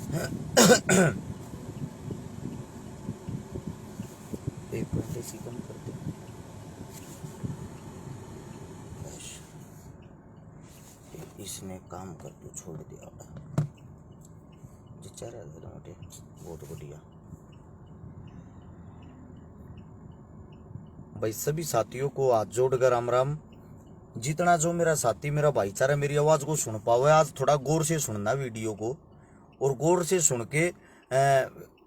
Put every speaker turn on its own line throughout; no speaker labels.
एक घंटे से कम कर दे। इसने काम कर तो छोड़ दिया जिचा रहा मोटे, बहुत बढ़िया। भाई सभी साथियों को हाथ जोड़कर राम राम। जितना जो मेरा साथी मेरा भाईचारा मेरी आवाज को सुन पावे, आज थोड़ा गौर से सुनना वीडियो को, और गौर से सुन के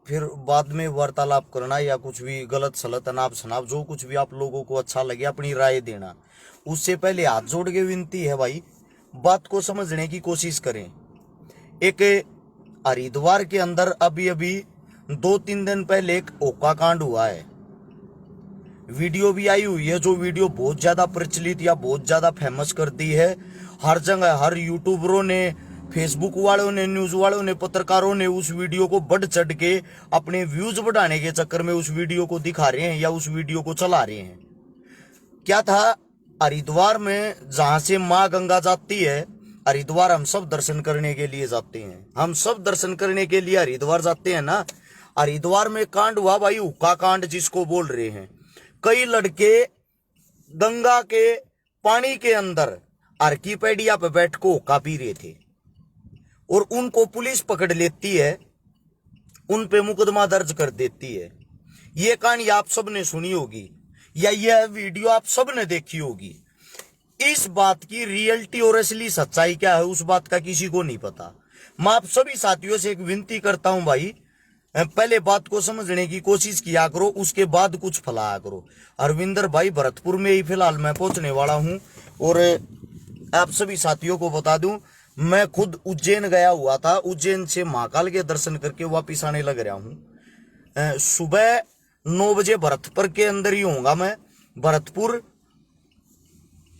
फिर बाद में वार्तालाप करना, या कुछ भी गलत सलत अनाप शनाप जो कुछ भी आप लोगों को अच्छा लगे अपनी राय देना। उससे पहले हाथ जोड़ के विनती है भाई, बात को समझने की कोशिश करें। एक हरिद्वार के अंदर अभी अभी 2-3 दिन पहले एक ओका कांड हुआ है, वीडियो भी आई हुई है, जो वीडियो बहुत ज्यादा प्रचलित या बहुत ज्यादा फेमस कर दी है। हर जगह हर यूट्यूबरों ने, फेसबुक वालों ने, न्यूज वालों ने, पत्रकारों ने उस वीडियो को बढ़ चढ़ के अपने व्यूज बढ़ाने के चक्कर में उस वीडियो को दिखा रहे हैं या उस वीडियो को चला रहे हैं। क्या था, हरिद्वार में जहां से मां गंगा जाती है, हरिद्वार हम सब दर्शन करने के लिए जाते हैं, हम सब दर्शन करने के लिए हरिद्वार जाते हैं ना। हरिद्वार में कांड हुआ भाई, हुक्का कांड जिसको बोल रहे हैं। कई लड़के गंगा के पानी के अंदर आर्किपेडिया पे बैठ को हुक्का पी रहे थे, और उनको पुलिस पकड़ लेती है, उन पे मुकदमा दर्ज कर देती है। ये कहानी आप सब ने सुनी होगी, या यह वीडियो आप सब ने देखी होगी। इस बात की रियलिटी और असली सच्चाई क्या है, उस बात का किसी को नहीं पता। मैं आप सभी साथियों से एक विनती करता हूं भाई, पहले बात को समझने की कोशिश किया करो, उसके बाद कुछ फैलाया करो। अरविंदर भाई भरतपुर में ही फिलहाल मैं पहुंचने वाला हूं, और आप सभी साथियों को बता दूं, मैं खुद उज्जैन गया हुआ था, उज्जैन से महाकाल के दर्शन करके वापिस आने लग रहा हूं। सुबह 9 बजे भरतपुर के अंदर ही होऊंगा मैं। भरतपुर,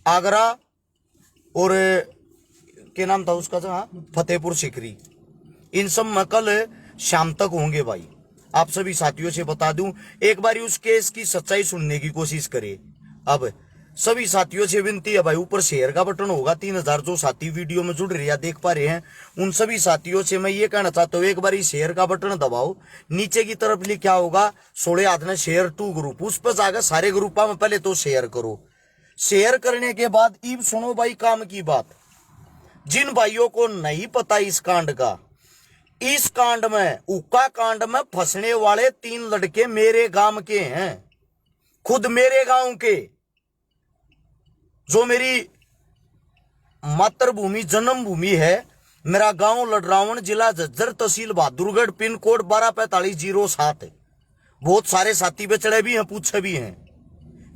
आगरा और क्या नाम था उसका, फतेहपुर सीकरी, इन सब में कल शाम तक होंगे भाई। आप सभी साथियों से बता दूं, एक बार उस केस की सच्चाई सुनने की कोशिश करें। अब सभी साथियों से विनती है भाई, ऊपर शेयर का बटन होगा, 3000 जो साथी वीडियो में जुड़ रहे या देख पा रहे हैं, उन सभी साथियों से मैं ये कहना चाहता हूँ, एक बार शेयर का बटन दबाओ। नीचे की तरफ लिखा होगा 16 हाथ में शेयर टू ग्रुप, उस पर जाकर सारे ग्रुपा में पहले तो शेयर करो। शेयर करने के बाद इब सुनो भाई काम की बात। जिन भाइयों को नहीं पता इस कांड का, इस कांड में, उक्का कांड में फंसने वाले 3 लड़के मेरे गांव के हैं, खुद मेरे गांव के, जो मेरी मातृभूमि जन्मभूमि है। मेरा गांव लडरावण, जिला झज्जर, तहसील बहादुरगढ़, पिन कोड 124507। बहुत सारे साथी बेचड़े भी हैं, पूछे भी हैं।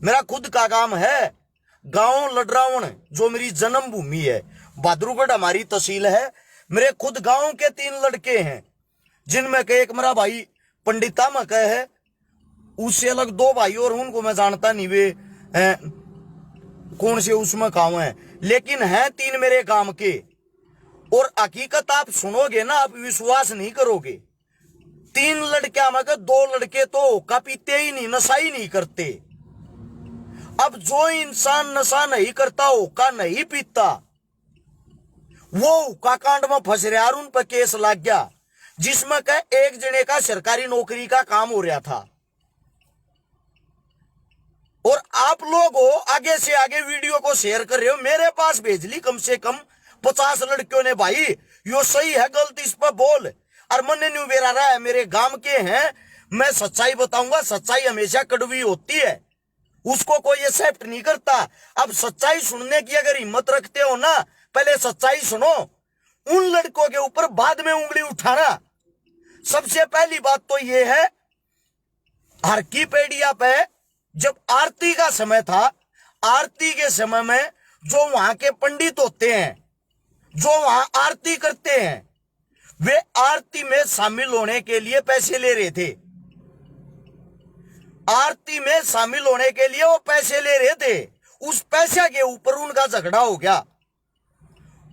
मेरा खुद का गांव है, गांव लडरावण, जो मेरी जन्मभूमि है। बहादुरगढ़ हमारी तहसील है। मेरे खुद गांव के 3 लड़के हैं, जिनमें के एक मेरा भाई पंडिता में कहे है, उससे अलग 2 भाई और उनको मैं जानता नहीं वे कौन से उसमें गांव है, लेकिन हैं 3 मेरे गांव के। और हकीकत आप सुनोगे ना, आप विश्वास नहीं करोगे। 3 लड़कियां में 2 लड़के तो हुक्का पीते ही नहीं, नशा ही नहीं करते। अब जो इंसान नशा नहीं करता, हुक्का नहीं पीता, वो हुक्का कांड में फंस रहा, और उन पर केस लग गया, जिसमें का एक जने का सरकारी नौकरी का काम हो रहा था। और आप लोग हो आगे से आगे वीडियो को शेयर कर रहे हो, मेरे पास भेज ली कम से कम 50 लड़कियों ने, भाई यो सही है गलत इस पर बोल। और मन न्यू बेरा रहा है, मेरे गांव के हैं, मैं सच्चाई बताऊंगा। सच्चाई हमेशा कड़वी होती है, उसको कोई एक्सेप्ट नहीं करता। अब सच्चाई सुनने की अगर हिम्मत रखते हो ना, पहले सच्चाई सुनो, उन लड़कों के ऊपर बाद में उंगली उठाना। सबसे पहली बात तो यह है, आर्किपेडिया पे जब आरती का समय था, आरती के समय में जो वहां के पंडित होते हैं, जो वहां आरती करते हैं, वे आरती में शामिल होने के लिए पैसे ले रहे थे। आरती में शामिल होने के लिए वो पैसे ले रहे थे। उस पैसे के ऊपर उनका झगड़ा हो गया,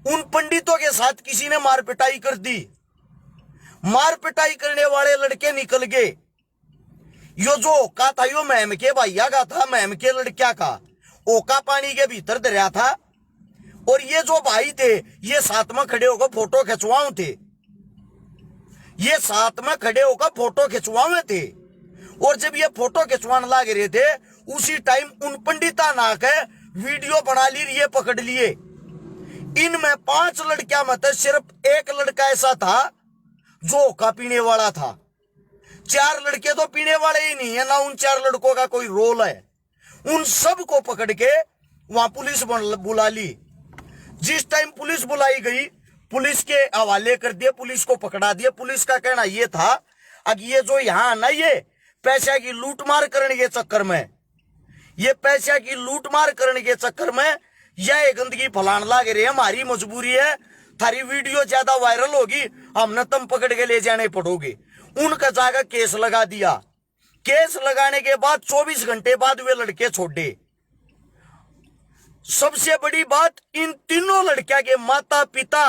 उन पंडितों के साथ किसी ने मार पिटाई कर दी। मार पिटाई करने वाले लड़के निकल गए। यो जो ओका था, यो महम के भैया का था, महम के लड़किया का। ओका पानी के भीतर दरिया था, और ये जो भाई थे, ये साथ में खड़े होकर फोटो खिंचवाओ थे। ये साथ में खड़े होकर फोटो खिंचवावे थे। और जब ये फोटो खिंचवाने लग रहे थे उसी टाइम उन पंडिता ना के वीडियो बना ली, ये पकड़ लिए। इनमें 5 लड़कियां में सिर्फ एक लड़का ऐसा था जो का पीने वाला था। 4 लड़के तो पीने वाले ही नहीं है, ना उन 4 लड़कों का कोई रोल है। उन सब को पकड़ के वहां पुलिस बुला ली। जिस टाइम पुलिस बुलाई गई, पुलिस के हवाले कर दिए, पुलिस को पकड़ा दिया। पुलिस का कहना यह था अब ये जो यहां आना, ये पैसा की लूटमार करने के चक्कर में, ये पैसा की लूटमार करने के चक्कर में यह गंदगी फैलाने लग रही है। हमारी मजबूरी है, थारी वीडियो ज्यादा वायरल होगी, हमने तुम पकड़ के ले जाने पड़ोगे। उनका जाकर केस लगा दिया। केस लगाने के बाद 24 घंटे बाद वे लड़के छोड़े। सबसे बड़ी बात, इन तीनों लड़कियों के माता पिता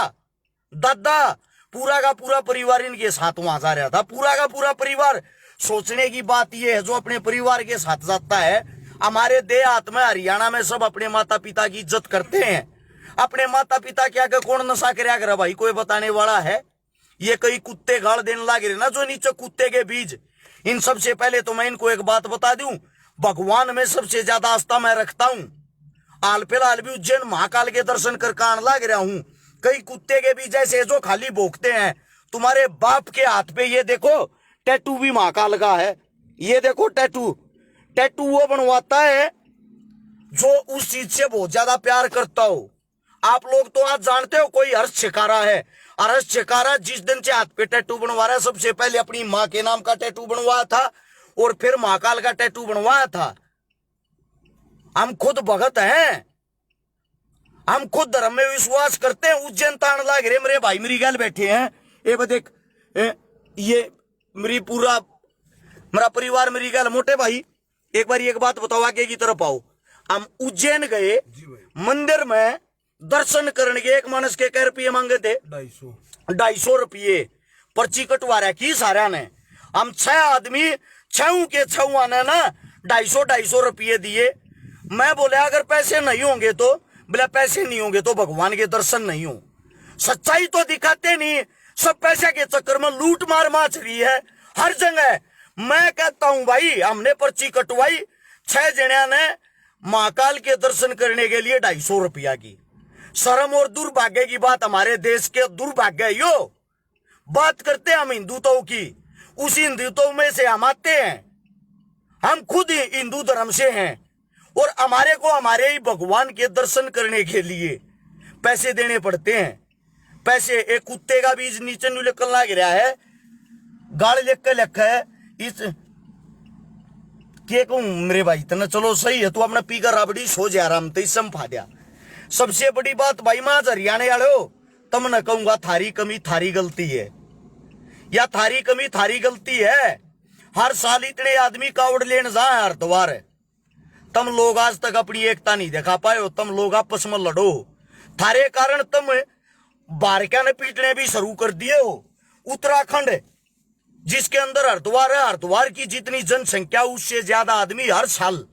दादा पूरा का पूरा परिवार इनके साथ वहां जा रहा था। पूरा का पूरा परिवार। सोचने की बात यह है, जो अपने परिवार के साथ जाता है, हमारे देहात में हरियाणा में सब अपने माता पिता की इज्जत करते हैं। अपने माता पिता क्या कर कौन नशा कराया करे भाई, कोई बताने वाला है? ये कई कुत्ते गाड़ देने लगे रहे ना, जो नीचे कुत्ते के बीज। इन सबसे पहले तो मैं इनको एक बात बता दूं, भगवान में सबसे ज्यादा आस्था मैं रखता हूं। हाल फिलहाल भी उज्जैन महाकाल के दर्शन कर आने लग रहा हूं। कई कुत्ते के बीज ऐसे जो खाली भोंकते हैं। तुम्हारे बाप के हाथ पे ये देखो टैटू भी महाकाल का है। ये देखो टैटू वो बनवाता है जो उस चीज से बहुत ज्यादा प्यार करता हो। आप लोग तो आज जानते हो कोई हर्ष छिकारा है। हर्ष छिकारा जिस दिन से हाथ पे टैटू बनवा रहा है, सबसे पहले अपनी माँ के नाम का टैटू बनवाया था और फिर महाकाल का टैटू बनवाया था। हम खुद भगत हैं, हम खुद धर्म में विश्वास करते हैं। उज्जैन तान लाग रहे मेरे भाई मेरी गल बैठे हैं। ये देख, ये मेरा परिवार मेरी गल। मोटे भाई एक बार एक बात बताओ, आगे की तरफ आओ। हम उज्जैन गए, मंदिर में दर्शन करने के एक मानस के कई रुपये मांगे थे? 250 रुपये। पर्ची कटवा रहा की सारा ने। हम 6 आदमी, 6 के 6 आने ना 250 रुपये दिए। मैं बोले अगर पैसे नहीं होंगे तो, बोला पैसे नहीं होंगे तो भगवान के दर्शन नहीं हो। सच्चाई तो दिखाते नहीं, सब पैसे के चक्कर में लूट मार माच रही है हर जगह। मैं कहता हूं भाई, हमने पर्ची कटवाई, 6 जणिया ने महाकाल के दर्शन करने के लिए 250 रुपया की। शर्म और दुर्भाग्य की बात, हमारे देश के दुर्भाग्य यो। बात करते हैं हम हिंदुत्व की, उसी हिंदुत्व में से हम आते हैं। हम खुद ही हिंदू धर्म से हैं और हमारे को हमारे ही भगवान के दर्शन करने के लिए पैसे देने पड़ते हैं। पैसे, एक कुत्ते का बीज नीचे नु लिखन लग रहा है, गाड़ लिखा है इस के कहूं मेरे भाई तना। चलो सही है, तू अपना पीकर राबड़ी सो जा आराम तो इसम फाद्या। सबसे बड़ी बात भाई, मैं आज हरियाणा वाले हो, तब न कहूंगा थारी कमी थारी गलती है, या थारी कमी थारी गलती है। हर साल इतने आदमी कावड़ लेने जाए हरिद्वार, तुम लोग आज तक अपनी एकता नहीं दिखा पाए हो। तुम लोग आपस में लड़ो, थारे कारण तुम बारक्या ने पीटने भी शुरू कर दिए हो। उत्तराखंड जिसके अंदर हरिद्वार है, हरिद्वार की जितनी जनसंख्या उससे ज्यादा आदमी हर साल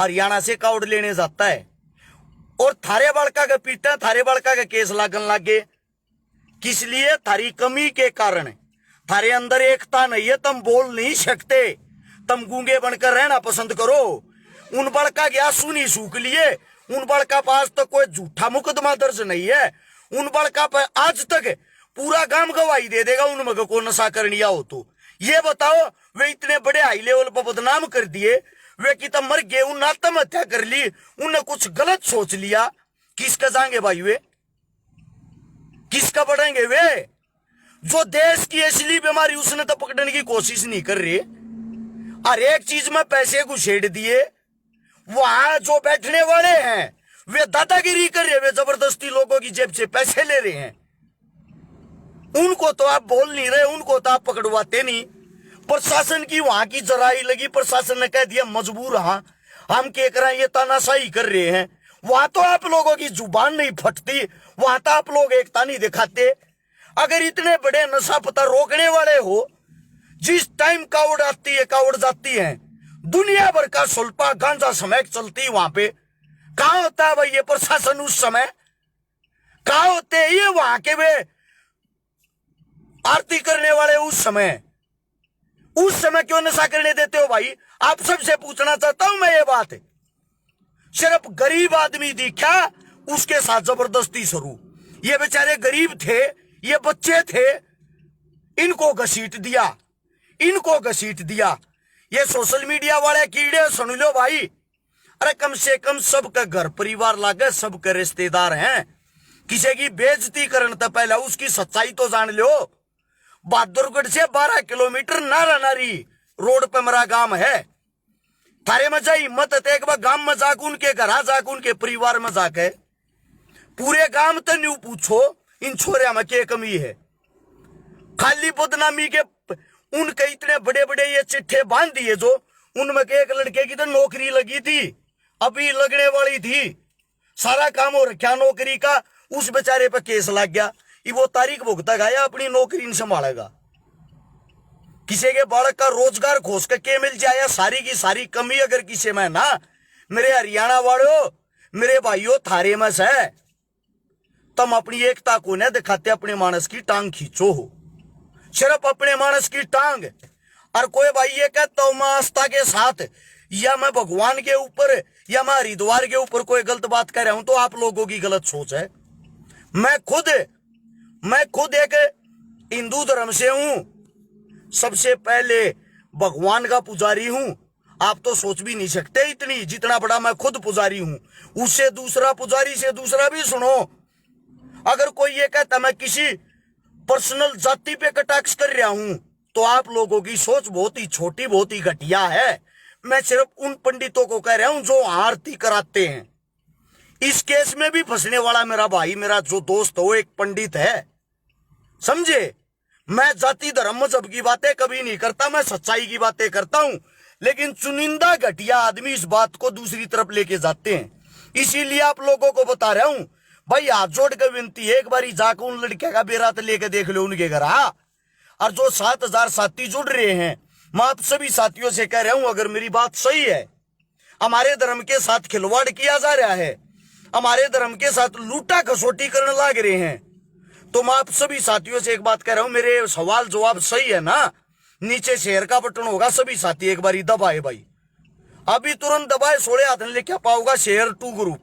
हरियाणा से कावड़ लेने जाता है। और थारे बड़का के पीटा, थारे बड़का के केस लागन लागे। किस लिए? थारी कमी के कारण। थारे अंदर एकता नहीं है, तुम बोल नहीं सकते, तुम गूंगे बनकर रहना पसंद करो। उन बड़का के आंसू नहीं सूख लिए, उन बड़का पास तो कोई झूठा मुकदमा दर्ज नहीं है। उन बड़का पर आज तक पूरा गांव गवाही दे देगा उन मग को नशा करनिया हो तो। ये बताओ, वे इतने बड़े हाई लेवल पर बदनाम कर दिए, वे कि तब मर गए, उन आत्महत्या कर ली, उन्हें कुछ गलत सोच लिया। किसका जाएंगे भाई वे? किसका बढ़ेंगे वे? जो देश की असली बीमारी उसने तो पकड़ने की कोशिश नहीं कर रहे। हर एक चीज में पैसे घुसेड़ दिए। वहां जो बैठने वाले हैं वे दादागिरी कर रहे, वे जबरदस्ती लोगों की जेब से पैसे ले रहे हैं। उनको तो आप बोल नहीं रहे, उनको तो आप पकड़वाते नहीं। प्रशासन की वहां की जराई लगी, प्रशासन ने कह दिया मजबूर, हाँ हम क्या करें, ये तानाशाही कर रहे हैं। वहां तो आप लोगों की जुबान नहीं फटती, वहां तो आप लोग एकता नहीं दिखाते। अगर इतने बड़े नशा पता रोकने वाले हो, जिस टाइम कावड़ आती है कावड़ जाती है, दुनिया भर का सुल्पा गांजा समेत चलती, वहां पे कहां होता है भाई ये प्रशासन? उस समय कहां होते हैं ये? वहां के वे आरती करने वाले उस समय क्यों नशा करने देते हो भाई? आप सबसे पूछना चाहता हूं मैं ये बात। सिर्फ गरीब आदमी दिखा उसके साथ जबरदस्ती शुरू। ये बेचारे गरीब थे, ये बच्चे थे, इनको घसीट दिया। ये सोशल मीडिया वाले कीड़े सुन लो भाई। अरे कम से कम सबका घर परिवार लागे, सबके रिश्तेदार हैं। किसी की बेइज्जती करने तो पहले उसकी सच्चाई तो जान लो। बहादुरगढ़ से 12 किलोमीटर नारा नारी रोड पे मेरा गांव है। थारे में जाई हिम्मत है एक बार गांव में जाकर उनके घर जाकर उनके परिवार में जाके पूरे गांव तो न्यू पूछो इन छोरिया में क्या कमी है। खाली बदनामी के उनके इतने बड़े बड़े ये चिट्ठे बांध दिए जो उनमें के एक लड़के की तो नौकरी लगी थी, अभी लगने वाली थी, सारा काम हो रखा नौकरी का, उस बेचारे पे केस लग गया। ये वो तारीख भुगता गया, अपनी नौकरी नहीं संभालेगा। किसी के बालक का रोजगार खोज के मिल जाए, सारी की सारी कमी अगर किसी में ना, मेरे हरियाणा वालों, मेरे भाइयों, थारे में से तुम अपनी एकता को न दिखाते, अपने मानस की टांग खींचो हो, सिर्फ अपने मानस की टांग। और कोई भाई ये कहता हूं मैं आस्था के साथ या मैं भगवान के ऊपर या मैं हरिद्वार के ऊपर कोई गलत बात कर रहा हूं तो आप लोगों की गलत सोच है। मैं खुद एक हिंदू धर्म से हूं, सबसे पहले भगवान का पुजारी हूं। आप तो सोच भी नहीं सकते इतनी जितना बड़ा मैं खुद पुजारी हूं। उससे दूसरा पुजारी से दूसरा भी सुनो। अगर कोई ये कहता मैं किसी पर्सनल जाति पे कटाक्ष कर रहा हूं तो आप लोगों की सोच बहुत ही छोटी, बहुत ही घटिया है। मैं सिर्फ उन पंडितों को कह रहा हूं जो आरती कराते हैं। इस केस में भी फंसने वाला मेरा भाई, मेरा जो दोस्त हो, एक पंडित है, समझे। मैं जाति धर्म मजहब की बातें कभी नहीं करता, मैं सच्चाई की बातें करता हूं। लेकिन चुनिंदा घटिया आदमी इस बात को दूसरी तरफ लेके जाते हैं। इसीलिए आप लोगों को बता रहा हूं भाई, हाथ जोड़ के विनती है, एक बार जाकर उन लड़के का बेरात लेके देख लो उनके घर। और जो 7000 साथी जुड़ रहे हैं, मैं आप सभी साथियों से कह रहा हूं, अगर मेरी बात सही है, हमारे धर्म के साथ खिलवाड़ किया जा रहा है, हमारे धर्म के साथ लूटा खसोटी करने लग रहे हैं, तो मैं आप सभी साथियों से एक बात कह रहा हूं, मेरे सवाल जवाब सही है ना? नीचे शेयर का बटन होगा, सभी साथी एक बार दबाए भाई, अभी तुरंत दबाए, सोड़े हाथ में लेके पाओगा। शेयर टू ग्रुप,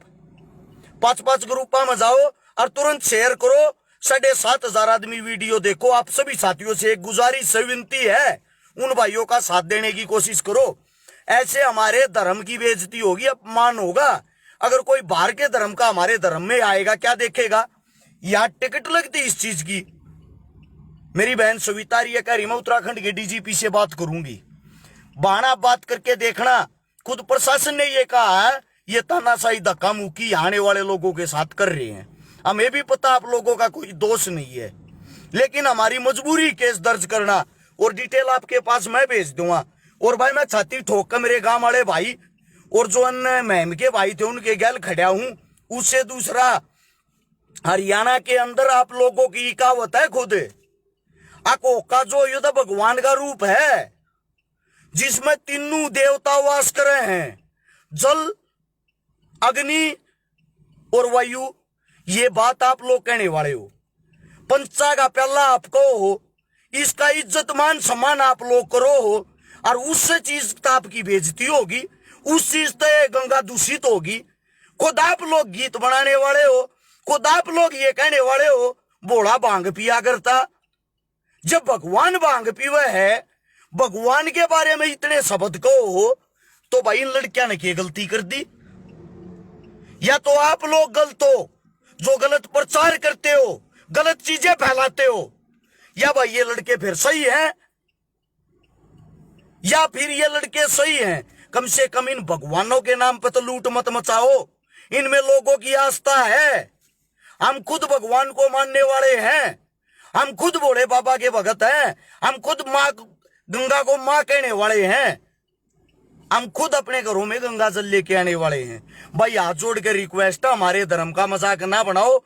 5-5 ग्रुपा में जाओ और तुरंत शेयर करो। 7,500 आदमी वीडियो देखो। आप सभी साथियों से एक गुजारिश से विनती है, उन भाइयों का साथ देने की कोशिश करो। ऐसे हमारे धर्म की बेइज्जती होगी, अपमान होगा। अगर कोई बाहर के धर्म का हमारे धर्म में आएगा, क्या देखेगा? यहां टिकट लगती इस चीज की। मेरी बहन सविता ये कह रही मैं उत्तराखंड के डीजीपी से बात करूंगी। बहाना बात करके देखना, खुद प्रशासन ने ये कहा है, ये तानाशाही धक्का मुक्की आने वाले लोगों के साथ कर रहे हैं। हमें भी पता आप लोगों का कोई दोष नहीं है, लेकिन हमारी मजबूरी केस दर्ज करना, और डिटेल आपके पास मैं भेज दूंगा। और भाई मैं छाती ठोक कर मेरे गांव वाले भाई और जो अन्य महम के भाई थे उनके गैल खड़ा हूं। उससे दूसरा, हरियाणा के अंदर आप लोगों की कहावत है खुद, अकोका जो युद्ध भगवान का रूप है, जिसमें तीनों देवता वास करे हैं, जल, अग्नि और वायु। ये बात आप लोग कहने वाले हो। पंचा का प्याला आपको हो, इसका इज्जत मान सम्मान आप लोग करो हो, और उससे चीज आपकी बेइज्जती होगी, उस चीज से गंगा दूषित होगी। खुद आप लोग गीत बनाने वाले हो, खुद आप लोग ये कहने वाले हो बोड़ा भांग पिया करता। जब भगवान भांग पीवे है, भगवान के बारे में इतने शब्द कहो हो, तो भाई इन लड़कियां ने क्या गलती कर दी? या तो आप लोग गलत हो जो गलत प्रचार करते हो, गलत चीजें फैलाते हो, या भाई ये लड़के फिर सही हैं, या फिर ये लड़के सही हैं। कम से कम इन भगवानों के नाम पे तो लूट मत मचाओ। इनमें लोगों की आस्था है। हम खुद भगवान को मानने वाले हैं, हम खुद भोले बाबा के भगत हैं, हम खुद माँ गंगा को माँ कहने वाले हैं, हम खुद अपने घरों में गंगा जल लेके आने वाले हैं। भाई हाथ जोड़ के रिक्वेस्ट है, हमारे धर्म का मजाक ना बनाओ।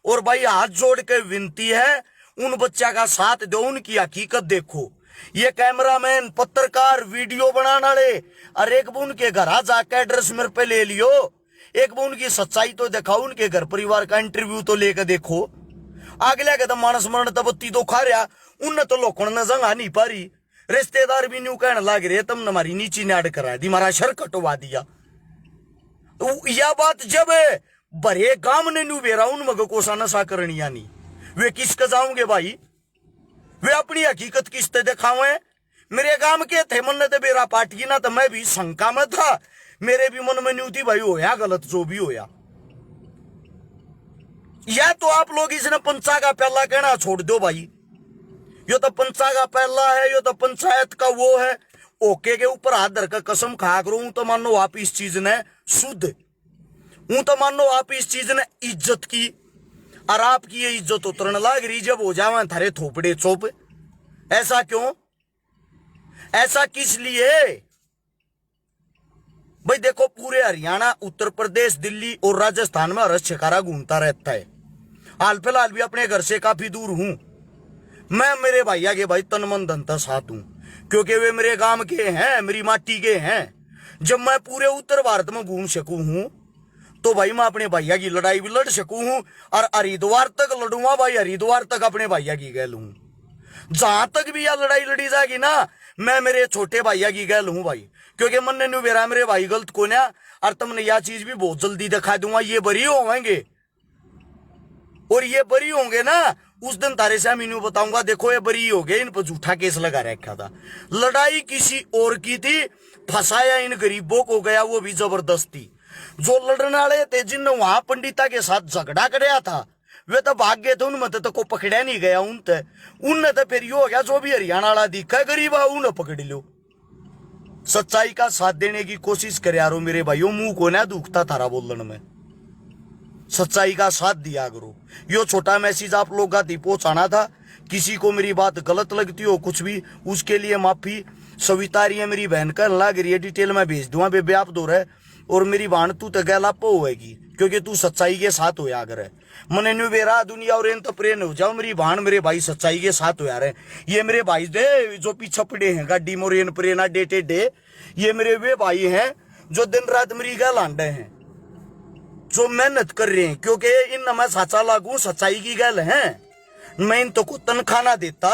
और भाई हाथ जोड़ के विनती है, उन बच्चा का साथ दो, उनकी हकीकत देखो। ये कैमरामैन, पत्रकार, वीडियो बनाने वाले, और एक बुन के घर जाकर एड्रेस मेरे पे ले लियो, एक बुन की सच्चाई तो दिखाओ, उनके घर परिवार का इंटरव्यू तो लेकर देखो। अगले के तो मानस मरण तब बत्ती तो खा रहा, उनने तो लोगों ने जंगा नहीं पा रही। रिश्तेदार भी न्यू कहने लग रहे तुमने हमारी नीची नाड़ करा दी, हमारा शर कटवा दिया। तो यह बात जब भरे गांव ने न्यू बेरा उन मग कोसा नशा करनी यानी वे किसके जाओगे भाई? वे अपनी हकीकत किसते दिखावे? मेरे गांव के थे मन ने तो बेरा पाटी ना, तो मैं भी शंका में था, मेरे भी मन में न्यू थी भाई होया गलत जो भी होया। या तो आप लोग इसने पंचा का पहला कहना छोड़ दो भाई, यो तो पंचा का पहला है, यो तो पंचायत का वो है। ओके के ऊपर हाथ धर कर कसम खा करूं तो मानो आप इस चीज ने शुद्ध हूं, तो मानो आप इस चीज ने इज्जत की, और आपकी ये इज्जत उतरने लग रही जब हो जावे थारे थोपड़े चोप। ऐसा क्यों? ऐसा किस लिए भाई? देखो पूरे हरियाणा, उत्तर प्रदेश, दिल्ली और राजस्थान में हर्ष शिकारा घूमता रहता है। हाल फिलहाल भी अपने घर से काफी दूर हूं मैं। मेरे भैया के भाई तन मन धन का साथ हूं, क्योंकि वे मेरे गांव के हैं, मेरी माटी के हैं। जब मैं पूरे उत्तर भारत में घूम सकूं हूं तो भाई मैं अपने भैया की लड़ाई भी लड़ सकूं हूं, और हरिद्वार तक लड़ूंगा भाई, हरिद्वार तक अपने भैया की गैल हूं। जहां तक भी यह लड़ाई लड़ी जाएगी ना, मैं मेरे छोटे भैया की गैल हूं भाई, क्योंकि मन ने बेरा मेरे भाई गलत को ना, और तुमने यह चीज भी बहुत जल्दी दिखा दूंगा। ये बरी होंगे, और ये बरी होंगे ना उस दिन तारे से मीनू बताऊंगा, देखो ये बरी हो गए, इन पर झूठा केस लगा रखा था। लड़ाई किसी और की थी, फंसाया इन गरीबों को गया वो भी जबरदस्ती। जो लड़ने वाले थे जिनने वहां पंडिता के साथ झगड़ा कराया था वे तो भाग गए थे, उनमें तो को पकड़ा नहीं गया उनने तो फिर यो हो गया जो भी हरियाणा वाला दिखा गरीब है उन्हें पकड़ लो। सच्चाई का साथ देने की कोशिश करे यारो मेरे भाइयों, मुंह को ना दुखता थारा बोलने में, सच्चाई का साथ दिया करो। यो छोटा मैसेज आप लोग का पहुंचाना था। किसी को मेरी बात गलत लगती हो कुछ भी, उसके लिए माफी। सविता रही है मेरी बहन का लग रही है, डिटेल में भेज दूंगा बेबे आप दो रहे। और मेरी बहन तू तो गैलापो होएगी, क्योंकि तू सच्चाई के साथ हो यार है। मने न्यू बेरा दुनिया और इन तो प्रेन हो जाओ, मेरी बहन मेरे भाई सच्चाई के साथ हो यार है। ये मेरे भाई दे जो पीछे पड़े हैं गाड़ी मोरेन प्रेना डेटे डे, ये मेरे वे भाई हैं जो दिन रात मेरी गैल आंडे हैं, जो मेहनत कर रहे हैं, क्योंकि इन मैं साचा लागू सच्चाई की गल है। मैं इन तो को तनखा ना देता,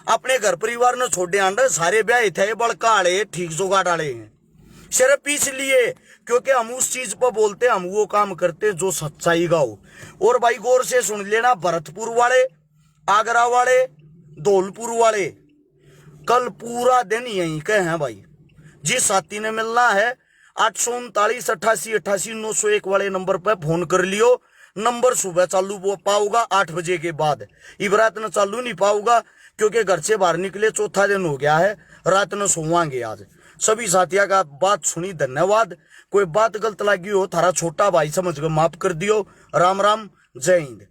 अपने घर परिवार ने छोड़े आंडे सारे ब्याह थे बड़का आड़े ठीक जोगाड़ आड़े हैं, सिर्फ इसलिए क्योंकि हम उस चीज पर बोलते, हम वो काम करते जो सच्चाई का हो। और भाई गौर से सुन लेना, भरतपुर वाले, आगरा वाले, धौलपुर वाले, कल पूरा दिन यहीं के हैं भाई। जिस साथी ने मिलना है 839 88 88 901 वाले नंबर पर फोन कर लियो। नंबर सुबह चालू पाऊंगा 8 बजे के बाद, इबरात न चालू नहीं पाऊंगा क्योंकि घर से बाहर निकले चौथा दिन हो गया है, रात न सोवांगे आज। सभी साथियों का बात सुनी, धन्यवाद। कोई बात गलत लगी हो थारा छोटा भाई समझ कर माफ कर दियो। राम राम, जय हिंद।